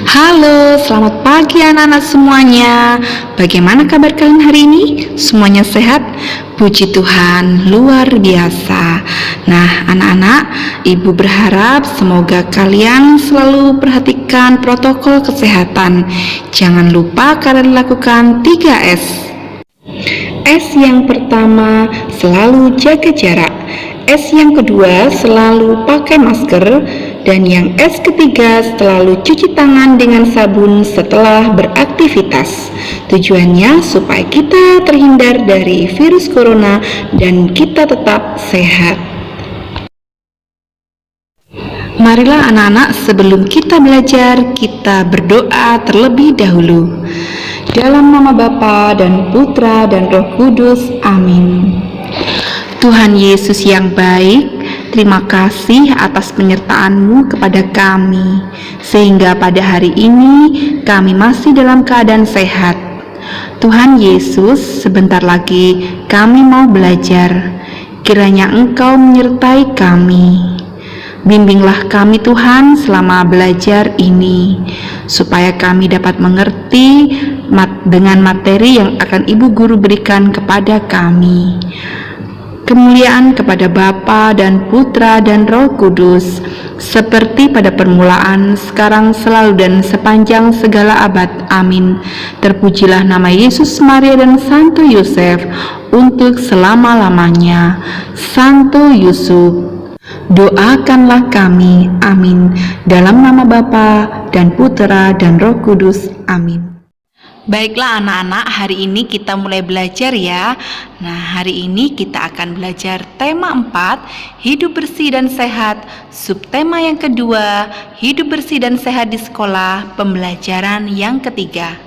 Halo, selamat pagi anak-anak semuanya. Bagaimana kabar kalian hari ini? Semuanya sehat? Puji Tuhan, luar biasa. Nah, anak-anak, Ibu berharap semoga kalian selalu perhatikan protokol kesehatan. Jangan lupa kalian lakukan 3S. S yang pertama, selalu jaga jarak. S yang kedua, selalu pakai masker. Dan yang S ketiga, selalu cuci tangan dengan sabun setelah beraktivitas. Tujuannya supaya kita terhindar dari virus corona dan kita tetap sehat. Marilah anak-anak, sebelum kita belajar, kita berdoa terlebih dahulu. Dalam nama Bapa dan Putra dan Roh Kudus, amin. Tuhan Yesus yang baik, terima kasih atas penyertaan-Mu kepada kami, sehingga pada hari ini kami masih dalam keadaan sehat. Tuhan Yesus, sebentar lagi kami mau belajar. Kiranya Engkau menyertai kami. Bimbinglah kami Tuhan selama belajar ini, supaya kami dapat mengerti dengan materi yang akan Ibu Guru berikan kepada kami. Kemuliaan kepada Bapa dan Putra dan Roh Kudus, seperti pada permulaan, sekarang, selalu, dan sepanjang segala abad. Amin. Terpujilah nama Yesus, Maria, dan Santo Yosef untuk selama-lamanya. Santo Yusuf, doakanlah kami. Amin. Dalam nama Bapa dan Putra dan Roh Kudus. Amin. Baiklah anak-anak, hari ini kita mulai belajar ya. Nah, hari ini kita akan belajar tema 4, hidup bersih dan sehat. Subtema yang kedua, hidup bersih dan sehat di sekolah, pembelajaran yang ketiga.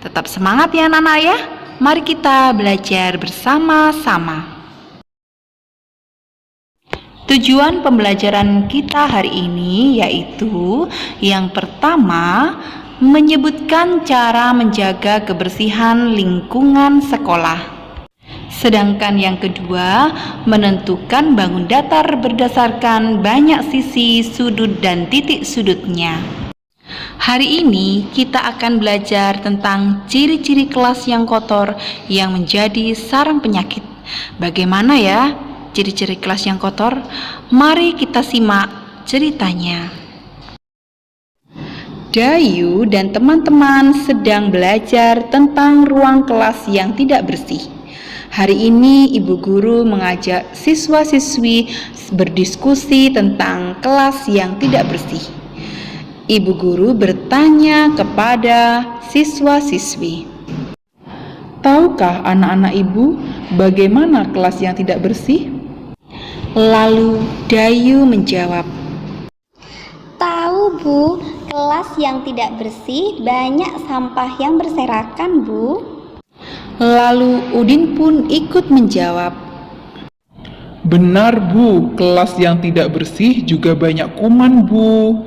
Tetap semangat ya anak-anak ya. Mari kita belajar bersama-sama. Tujuan pembelajaran kita hari ini yaitu yang pertama, menyebutkan cara menjaga kebersihan lingkungan sekolah. Sedangkan yang kedua, menentukan bangun datar berdasarkan banyak sisi, sudut, dan titik sudutnya. Hari ini kita akan belajar tentang ciri-ciri kelas yang kotor yang menjadi sarang penyakit. Bagaimana ya ciri-ciri kelas yang kotor? Mari kita simak ceritanya. Dayu dan teman-teman sedang belajar tentang ruang kelas yang tidak bersih. Hari ini Ibu Guru mengajak siswa-siswi berdiskusi tentang kelas yang tidak bersih. Ibu Guru bertanya kepada siswa-siswi, tahukah anak-anak Ibu bagaimana kelas yang tidak bersih? Lalu Dayu menjawab, tahu Bu, kelas yang tidak bersih banyak sampah yang berserakan Bu. Lalu Udin pun ikut menjawab, benar Bu, kelas yang tidak bersih juga banyak kuman Bu.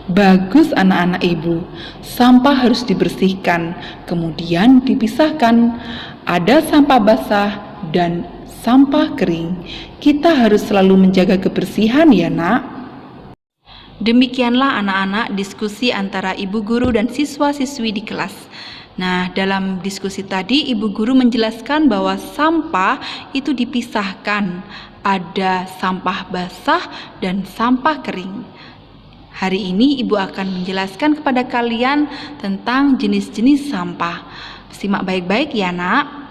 bagus anak-anak Ibu, sampah harus dibersihkan, kemudian dipisahkan. Ada sampah basah dan sampah kering. Kita harus selalu menjaga kebersihan ya nak. Demikianlah anak-anak diskusi antara Ibu Guru dan siswa-siswi di kelas. Nah, dalam diskusi tadi Ibu Guru menjelaskan bahwa sampah itu dipisahkan. Ada sampah basah dan sampah kering. Hari ini Ibu akan menjelaskan kepada kalian tentang jenis-jenis sampah. Simak baik-baik ya nak.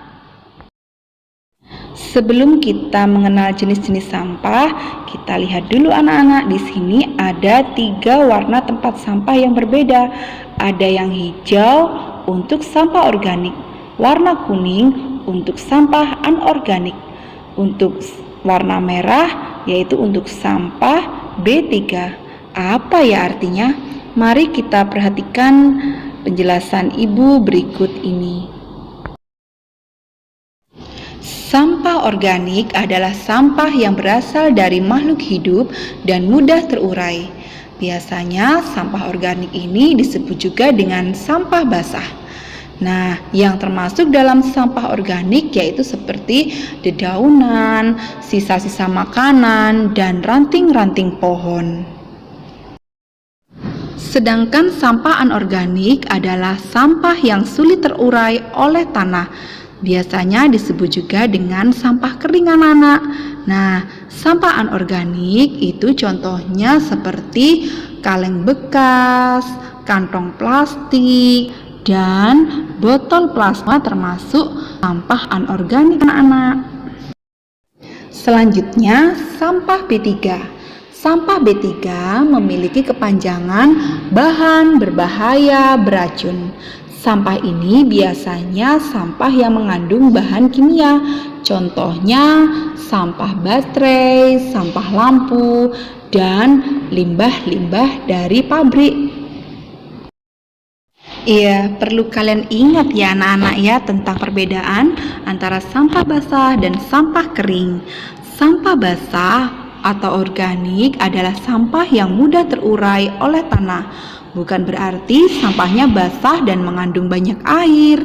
Sebelum kita mengenal jenis-jenis sampah, kita lihat dulu anak-anak. Di sini ada 3 warna tempat sampah yang berbeda. Ada yang hijau untuk sampah organik, warna kuning untuk sampah anorganik, untuk warna merah yaitu untuk sampah B3. Apa ya artinya? Mari kita perhatikan penjelasan Ibu berikut ini. Sampah organik adalah sampah yang berasal dari makhluk hidup dan mudah terurai. Biasanya sampah organik ini disebut juga dengan sampah basah. Nah, yang termasuk dalam sampah organik yaitu seperti dedaunan, sisa-sisa makanan, dan ranting-ranting pohon. Sedangkan sampah anorganik adalah sampah yang sulit terurai oleh tanah. Biasanya disebut juga dengan sampah kering anak-anak. Nah, sampah anorganik itu contohnya seperti kaleng bekas, kantong plastik, dan botol plasma termasuk sampah anorganik anak-anak. Selanjutnya, sampah B3. Sampah B3 memiliki kepanjangan bahan berbahaya beracun. Sampah ini biasanya sampah yang mengandung bahan kimia. Contohnya sampah baterai, sampah lampu, dan limbah-limbah dari pabrik. Iya, perlu kalian ingat ya anak-anak ya tentang perbedaan antara sampah basah dan sampah kering. Sampah basah atau organik adalah sampah yang mudah terurai oleh tanah. Bukan berarti sampahnya basah dan mengandung banyak air.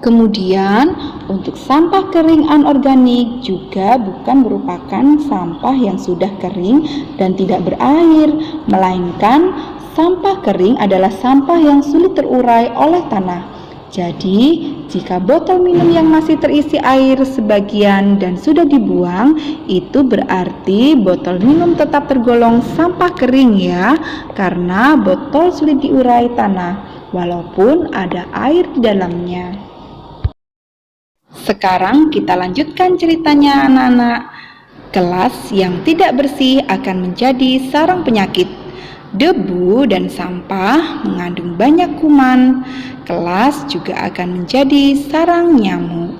Kemudian, untuk sampah kering anorganik juga bukan merupakan sampah yang sudah kering dan tidak berair, melainkan sampah kering adalah sampah yang sulit terurai oleh tanah. Jadi, jika botol minum yang masih terisi air sebagian dan sudah dibuang, itu berarti botol minum tetap tergolong sampah kering ya, karena botol sulit diurai tanah, walaupun ada air di dalamnya. Sekarang kita lanjutkan ceritanya anak-anak. Kelas yang tidak bersih akan menjadi sarang penyakit. Debu dan sampah mengandung banyak kuman. Kelas juga akan menjadi sarang nyamuk.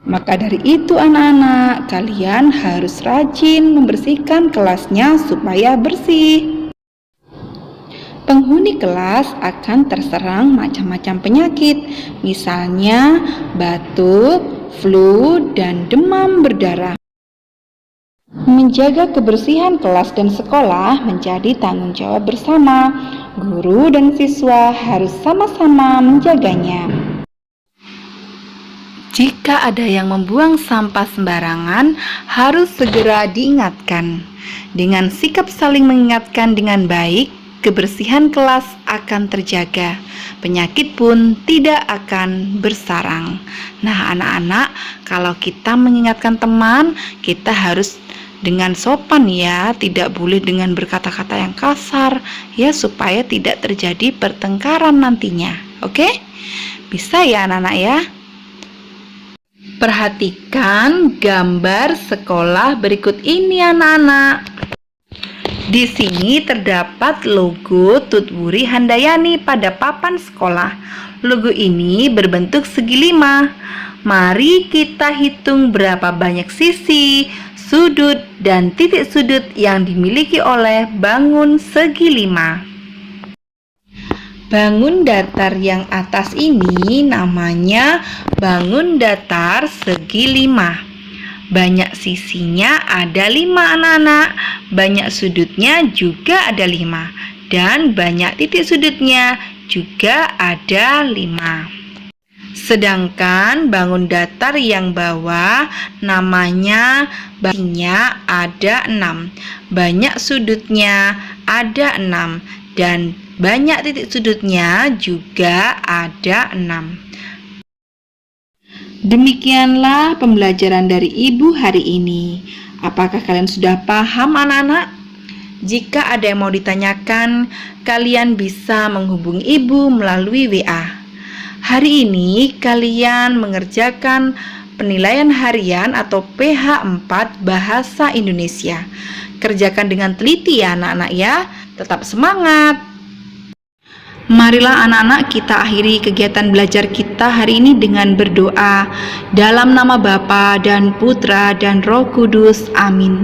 Maka dari itu anak-anak, kalian harus rajin membersihkan kelasnya supaya bersih. Penghuni kelas akan terserang macam-macam penyakit, misalnya batuk, flu, dan demam berdarah. Menjaga kebersihan kelas dan sekolah menjadi tanggung jawab bersama. Guru dan siswa harus sama-sama menjaganya. Jika ada yang membuang sampah sembarangan, harus segera diingatkan. Dengan sikap saling mengingatkan dengan baik, kebersihan kelas akan terjaga. Penyakit pun tidak akan bersarang. Nah, anak-anak, kalau kita mengingatkan teman, kita harus dengan sopan ya, tidak boleh dengan berkata-kata yang kasar ya, supaya tidak terjadi pertengkaran nantinya. Oke? Bisa ya anak-anak ya? Perhatikan gambar sekolah berikut ini anak-anak. Di sini terdapat logo Tutwuri Handayani pada papan sekolah. Logo ini berbentuk segi 5. Mari kita hitung berapa banyak sisi, sudut, dan titik sudut yang dimiliki oleh bangun segi 5. Bangun datar yang atas ini namanya bangun datar segi 5. Banyak sisinya ada 5 anak-anak, banyak sudutnya juga ada 5, dan banyak titik sudutnya juga ada 5. Sedangkan bangun datar yang bawah namanya bangunnya ada 6, banyak sudutnya ada 6, dan banyak titik sudutnya juga ada 6. Demikianlah pembelajaran dari Ibu hari ini. Apakah kalian sudah paham anak-anak? Jika ada yang mau ditanyakan, kalian bisa menghubungi Ibu melalui WA. Hari ini kalian mengerjakan penilaian harian atau PH4 Bahasa Indonesia. Kerjakan dengan teliti ya anak-anak ya. Tetap semangat. Marilah anak-anak kita akhiri kegiatan belajar kita hari ini dengan berdoa. Dalam nama Bapa dan Putra dan Roh Kudus. Amin.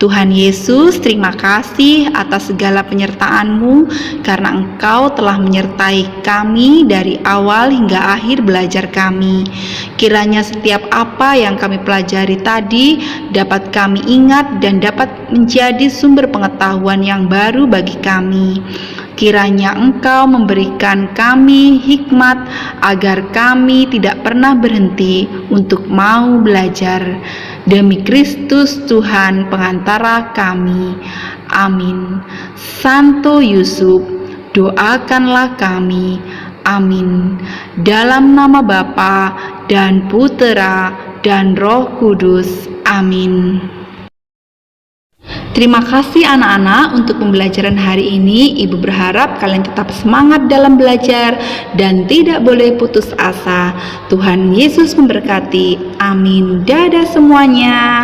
Tuhan Yesus, terima kasih atas segala penyertaan-Mu, karena Engkau telah menyertai kami dari awal hingga akhir belajar kami. Kiranya setiap apa yang kami pelajari tadi dapat kami ingat dan dapat menjadi sumber pengetahuan yang baru bagi kami. Kiranya Engkau memberikan kami hikmat agar kami tidak pernah berhenti untuk mau belajar. Demi Kristus Tuhan pengantara kami. Amin. Santo Yusuf, doakanlah kami. Amin. Dalam nama Bapa dan Putera dan Roh Kudus. Amin. Terima kasih anak-anak untuk pembelajaran hari ini. Ibu berharap kalian tetap semangat dalam belajar dan tidak boleh putus asa. Tuhan Yesus memberkati. Amin. Dadah semuanya.